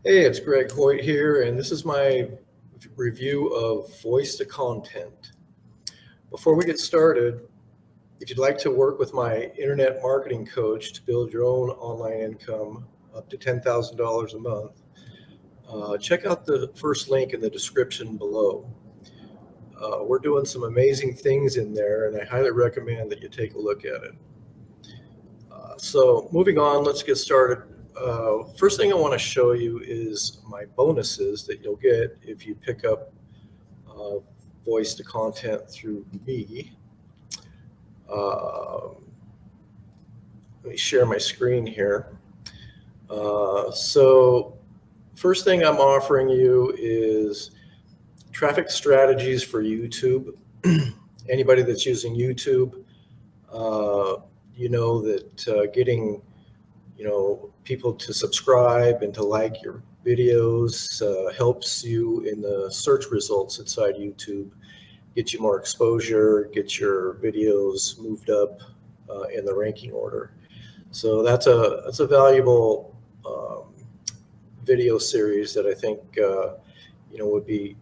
Hey, it's Greg Hoyt here, and this is my review of Voice2Content. Before we get started, if you'd like to work with my internet marketing coach to build your own online income up to $10,000 a month, check out the first link in the description below. We're doing some amazing things in there, and I highly recommend that you take a look at it. So moving on, let's get started. First thing I want to show you is my bonuses that you'll get if you pick up Voice2Content through me. Let me share my screen here. So first thing I'm offering you is traffic strategies for YouTube. Anybody that's using YouTube, you know that getting people to subscribe and to like your videos helps you in the search results inside YouTube, get you more exposure, get your videos moved up in the ranking order. So that's a valuable video series that I think would be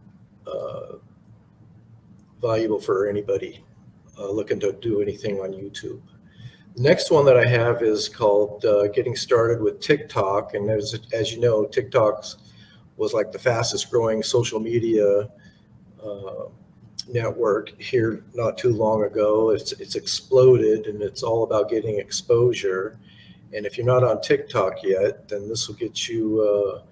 valuable for anybody looking to do anything on YouTube. The next one that I have is called Getting Started with TikTok. And as you know, TikTok was like the fastest growing social media network here not too long ago. It's exploded, and it's all about getting exposure. And if you're not on TikTok yet, then this will get you,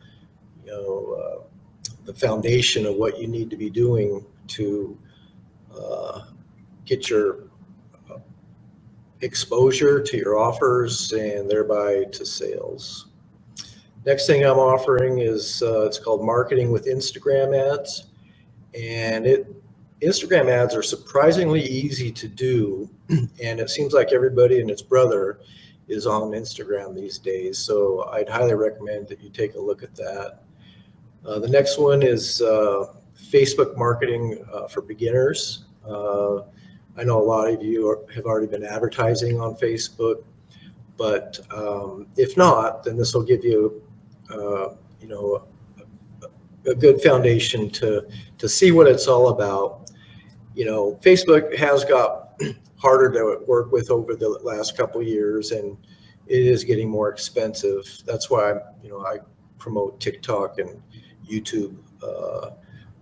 the foundation of what you need to be doing to get your exposure to your offers and thereby to sales. Next thing I'm offering is it's called Marketing with Instagram Ads, and Instagram ads are surprisingly easy to do, and it seems like everybody and its brother is on Instagram these days, so I'd highly recommend that you take a look at that. The next one is Facebook marketing for beginners. I know a lot of you have already been advertising on Facebook, but if not, then this will give you, a good foundation to see what it's all about. Facebook has got harder to work with over the last couple of years, and it is getting more expensive. That's why I promote TikTok and YouTube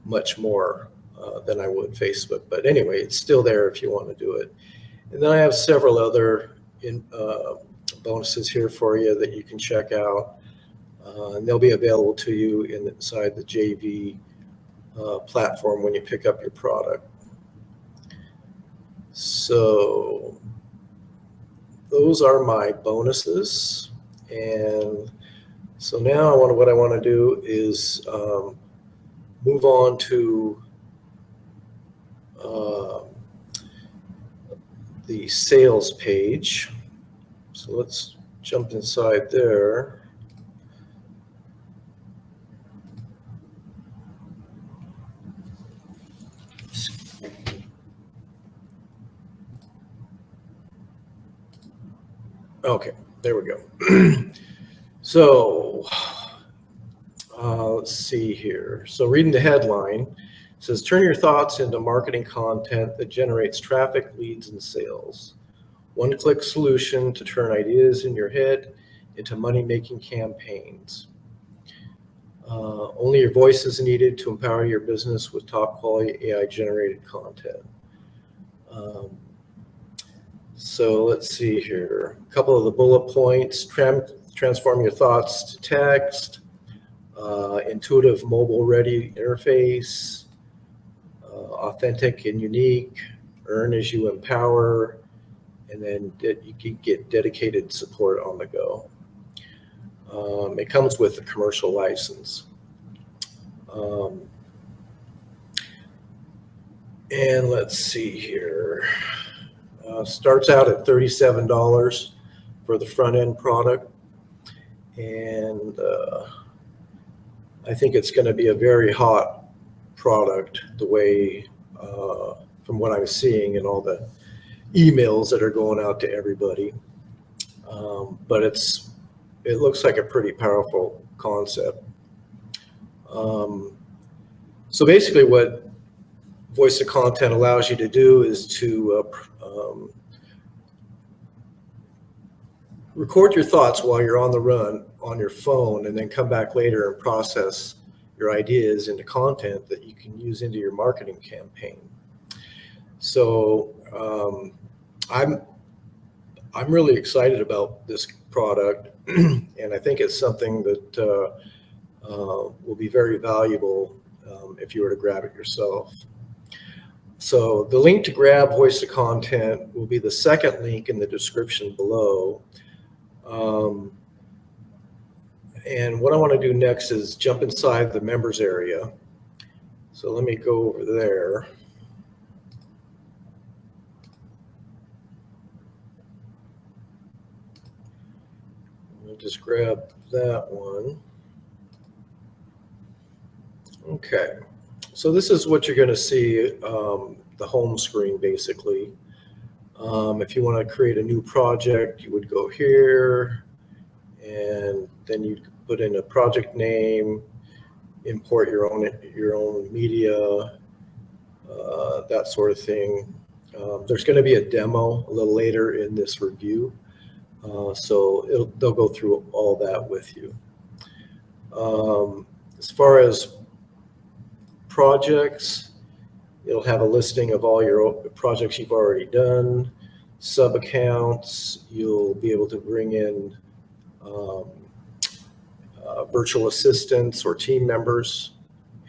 much more than I would Facebook. But anyway, it's still there if you want to do it. And then I have several other bonuses here for you that you can check out. And they'll be available to you inside the JV platform when you pick up your product. So those are my bonuses. And so now what I want to do is move on to the sales page. So let's jump inside there. Okay, there we go. So let's see here. So reading the headline, it says, turn your thoughts into marketing content that generates traffic, leads, and sales. One-click solution to turn ideas in your head into money-making campaigns. Only your voice is needed to empower your business with top-quality AI-generated content. So let's see here. A couple of the bullet points: transform your thoughts to text, intuitive mobile-ready interface, authentic and unique, earn as you empower, and then you can get dedicated support on the go. It comes with a commercial license. And let's see here. Starts out at $37 for the front end product. And I think it's going to be a very hot product the way, from what I'm seeing and all the emails that are going out to everybody. But it looks like a pretty powerful concept. So basically what Voice2Content allows you to do is to record your thoughts while you're on the run on your phone, and then come back later and process your ideas into content that you can use into your marketing campaign. So I'm really excited about this product, and I think it's something that will be very valuable if you were to grab it yourself. So the link to grab Voice2Content will be the second link in the description below. And what I want to do next is jump inside the members area. So let me go over there. I'll just grab that one. Okay, so this is what you're going to see, the home screen basically. If you want to create a new project, you would go here, and then you'd put in a project name, import your own media, that sort of thing. There's going to be a demo a little later in this review, so they'll go through all that with you. As far as projects, it'll have a listing of all your projects you've already done, sub accounts. You'll be able to bring in virtual assistants or team members,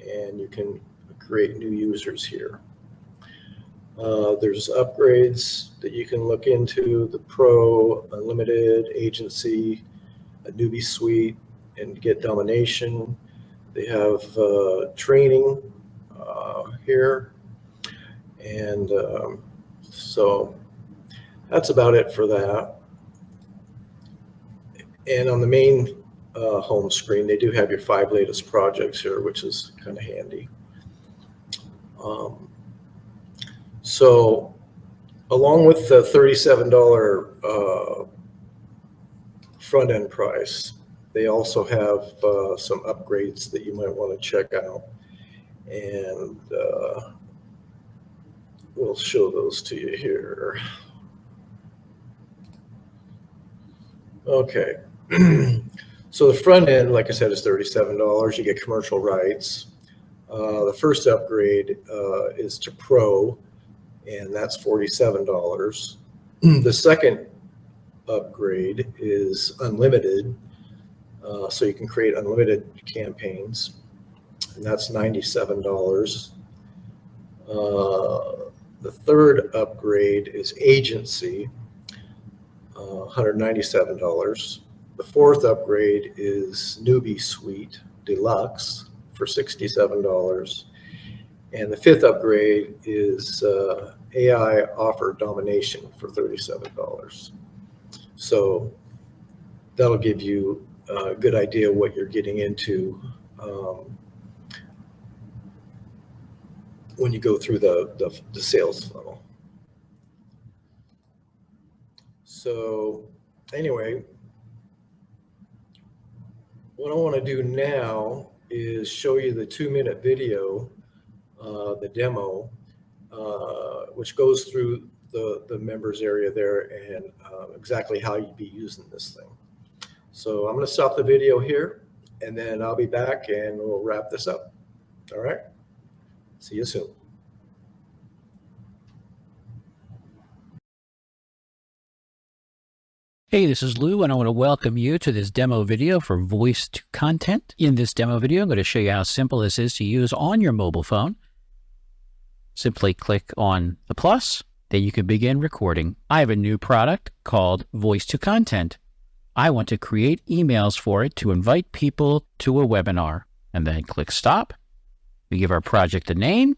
and you can create new users here. There's upgrades that you can look into: the Pro, Unlimited, Agency, a Newbie Suite, and Get Domination. They have training here, and so that's about it for that. And on the main home screen, they do have your 5 latest projects here, which is kind of handy. So along with the $37 front end price, they also have some upgrades that you might want to check out, and we'll show those to you here. Okay, so the front end, like I said, is $37. You get commercial rights. The first upgrade is to Pro, and that's $47. The second upgrade is Unlimited, so you can create unlimited campaigns, and that's $97. The third upgrade is Agency, $197. The fourth upgrade is Newbie Suite Deluxe for $67. And the fifth upgrade is AI Offer Domination for $37. So that'll give you a good idea what you're getting into when you go through the sales funnel. So anyway, what I want to do now is show you the 2-minute video, the demo, which goes through the members area there, and exactly how you'd be using this thing. So I'm going to stop the video here, and then I'll be back and we'll wrap this up. All right. See you soon. Hey, this is Lou, and I want to welcome you to this demo video for Voice2Content. In this demo video, I'm going to show you how simple this is to use on your mobile phone. Simply click on the plus, then you can begin recording. I have a new product called Voice2Content. I want to create emails for it to invite people to a webinar, and then click stop. We give our project a name.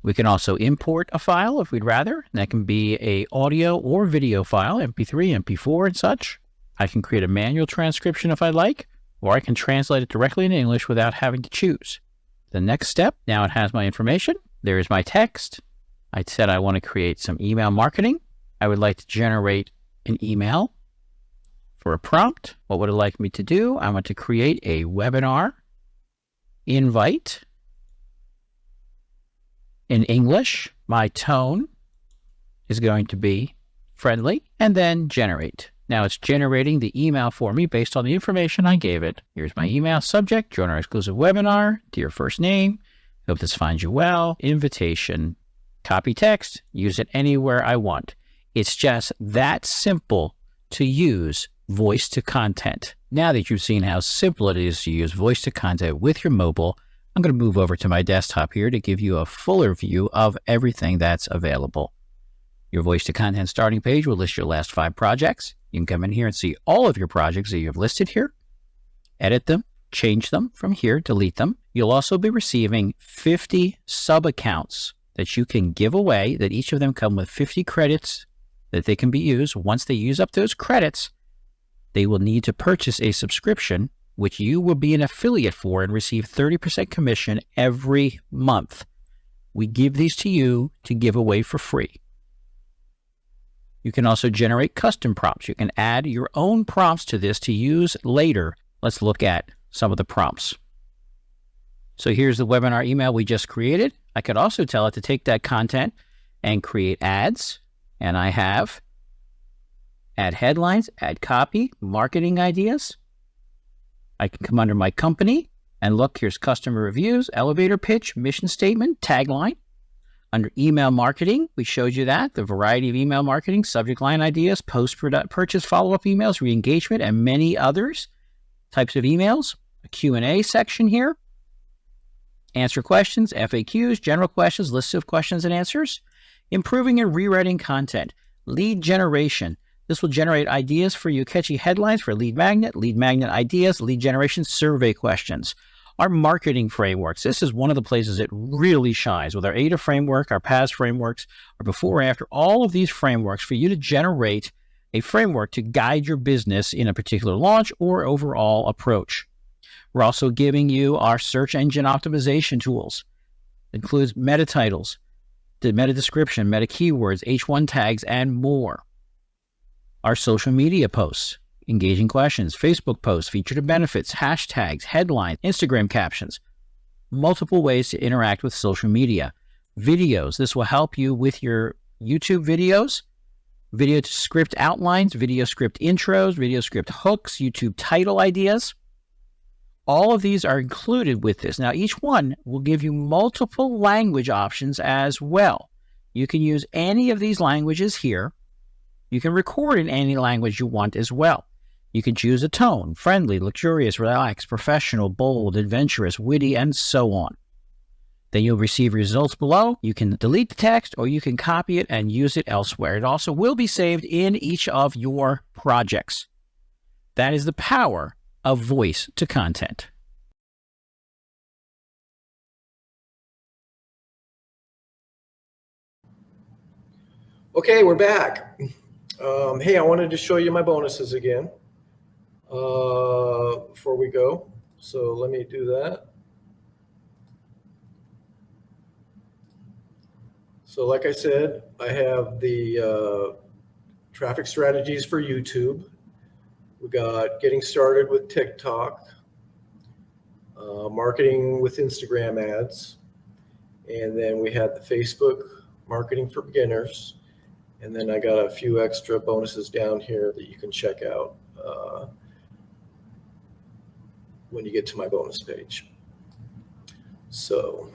We can also import a file if we'd rather. That can be a audio or video file, MP3, MP4, and such. I can create a manual transcription if I like, or I can translate it directly into English without having to choose. The next step, now it has my information. There is my text. I said I want to create some email marketing. I would like to generate an email For a prompt, what would it like me to do? I want to create a webinar invite in English. My tone is going to be friendly, and then generate. Now it's generating the email for me based on the information I gave it. Here's my email subject: join our exclusive webinar, dear first name, hope this finds you well, invitation, copy text, use it anywhere I want. It's just that simple to use Voice2Content. Now that you've seen how simple it is to use Voice2Content with your mobile, I'm going to move over to my desktop here to give you a fuller view of everything that's available. Your Voice2Content starting page will list your last 5 projects. You can come in here and see all of your projects that you have listed here, edit them, change them from here, delete them. You'll also be receiving 50 sub-accounts that you can give away, that each of them come with 50 credits that they can be used. Once they use up those credits, they will need to purchase a subscription, which you will be an affiliate for and receive 30% commission every month. We give these to you to give away for free. You can also generate custom prompts. You can add your own prompts to this to use later. Let's look at some of the prompts. So here's the webinar email we just created. I could also tell it to take that content and create ads. And I have add headlines, add copy, marketing ideas. I can come under my company and look, here's customer reviews, elevator pitch, mission statement, tagline. Under email marketing, we showed you that, the variety of email marketing, subject line ideas, post-purchase follow-up emails, re-engagement, and many others types of emails. A Q&A section here. Answer questions, FAQs, general questions, lists of questions and answers. Improving and rewriting content. Lead generation. This will generate ideas for you, catchy headlines for lead magnet ideas, lead generation, survey questions. Our marketing frameworks. This is one of the places it really shines with our ADA framework, our PAS frameworks, our before and after, all of these frameworks for you to generate a framework to guide your business in a particular launch or overall approach. We're also giving you our search engine optimization tools. It includes meta titles, the meta description, meta keywords, H1 tags, and more. Our social media posts, engaging questions, Facebook posts, featured benefits, hashtags, headlines, Instagram captions, multiple ways to interact with social media. Videos, this will help you with your YouTube videos, video script outlines, video script intros, video script hooks, YouTube title ideas. All of these are included with this. Now, each one will give you multiple language options as well. You can use any of these languages here. You can record in any language you want as well. You can choose a tone: friendly, luxurious, relaxed, professional, bold, adventurous, witty, and so on. Then you'll receive results below. You can delete the text or you can copy it and use it elsewhere. It also will be saved in each of your projects. That is the power of Voice2Content. Okay, we're back. Hey, I wanted to show you my bonuses again before we go. So let me do that. So like I said, I have the traffic strategies for YouTube. We got getting started with TikTok, marketing with Instagram ads, and then we had the Facebook marketing for beginners. And then I got a few extra bonuses down here that you can check out when you get to my bonus page. So,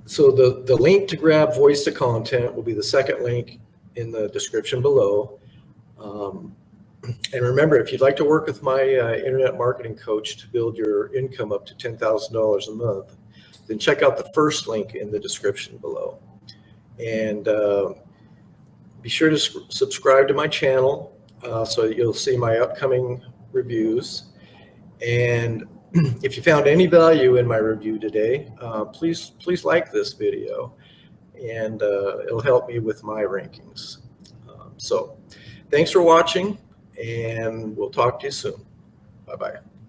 the link to grab Voice2Content will be the second link in the description below. And remember, if you'd like to work with my internet marketing coach to build your income up to $10,000 a month, then check out the first link in the description below. And be sure to subscribe to my channel so you'll see my upcoming reviews. And if you found any value in my review today, please like this video, and it'll help me with my rankings. So thanks for watching, and we'll talk to you soon. Bye-bye.